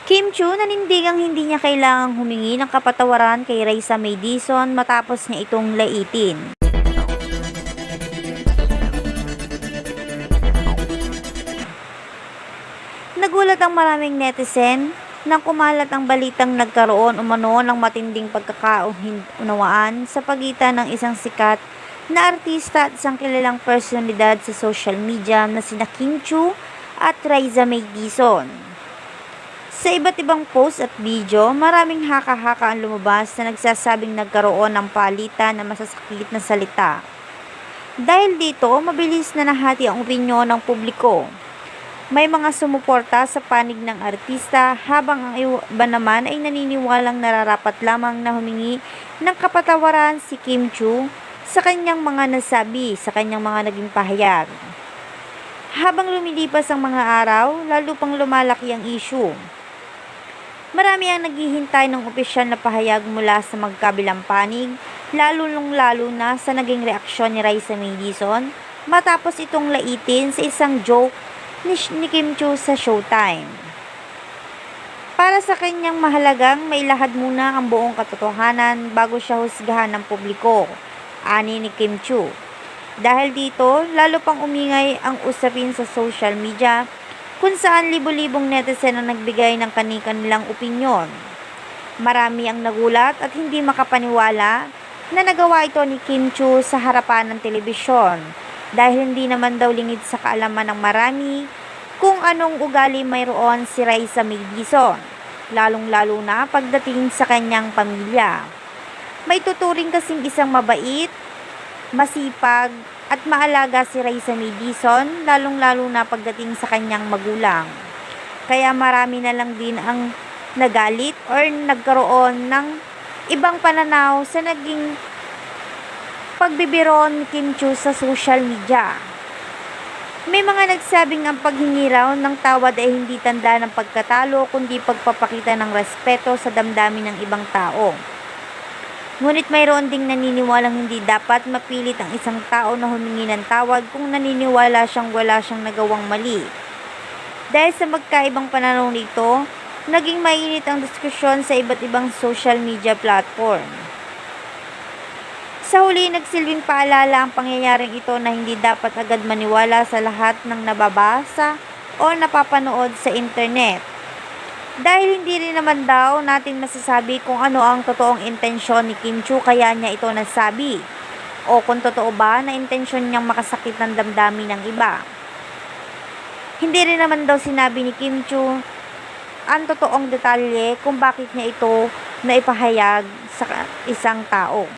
Kim Chu nanindigang hindi niya kailangang humingi ng kapatawaran kay Raisa May Dizon matapos niya itong laitin. Nagulat ang maraming netizen nang kumalat ang balitang nagkaroon umano ng matinding pagkakaunawaan sa pagitan ng isang sikat na artista at isang kilalang personalidad sa social media na sina Kim Chu at Raisa May Dizon. Sa iba't ibang post at video, maraming haka-haka ang lumabas na nagsasabing nagkaroon ng palitan na masasakit na salita. Dahil dito, mabilis na nahati ang opinyon ng publiko. May mga sumuporta sa panig ng artista habang ang iba naman ay naniniwalang nararapat lamang na humingi ng kapatawaran si Kim Chu sa kanyang mga nasabi sa kanyang mga naging pahayag. Habang lumilipas ang mga araw, lalo pang lumalaki ang issue. Marami ang naghihintay ng opisyal na pahayag mula sa magkabilang panig, lalo na sa naging reaksyon ni Raisa May Dizon matapos itong laitin sa isang joke ni Kim Chu sa Showtime. Para sa kanyang mahalagang mailahad muna ang buong katotohanan bago siya husgahan ng publiko, ani ni Kim Chu. Dahil dito, lalo pang umingay ang usapin sa social media kung saan libo-libong netizen ang nagbigay ng kani-kanilang opinyon. Marami ang nagulat at hindi makapaniwala na nagawa ito ni Kim Chu sa harapan ng telebisyon dahil hindi naman daw lingid sa kaalaman ng marami kung anong ugali mayroon si Raisa May Dizon, lalong-lalo na pagdating sa kanyang pamilya. May tuturing kasing isang mabait, masipag at maalaga si Raisa May Dizon, lalong-lalo na pagdating sa kanyang magulang. Kaya marami na lang din ang nagalit or nagkaroon ng ibang pananaw sa naging pagbibiro ni Kim Chu sa social media. May mga nagsabing ang paghingi raw ng tawad ay hindi tanda ng pagkatalo kundi pagpapakita ng respeto sa damdamin ng ibang tao. Ngunit mayroon ding naniniwalang hindi dapat mapilit ang isang tao na humingi ng tawad kung naniniwala siyang wala siyang nagawang mali. Dahil sa magkaibang pananaw nito, naging mainit ang diskusyon sa iba't ibang social media platform. Sa huli, nagsilbing paalala ang pangyayaring ito na hindi dapat agad maniwala sa lahat ng nababasa o napapanood sa internet. Dahil hindi rin naman daw natin masasabi kung ano ang totoong intensyon ni Kim Chu kaya niya ito nasabi, o kung totoo ba na intensyon niyang makasakit ng damdamin ng iba. Hindi rin naman daw sinabi ni Kim Chu ang totoong detalye kung bakit niya ito naipahayag sa isang tao.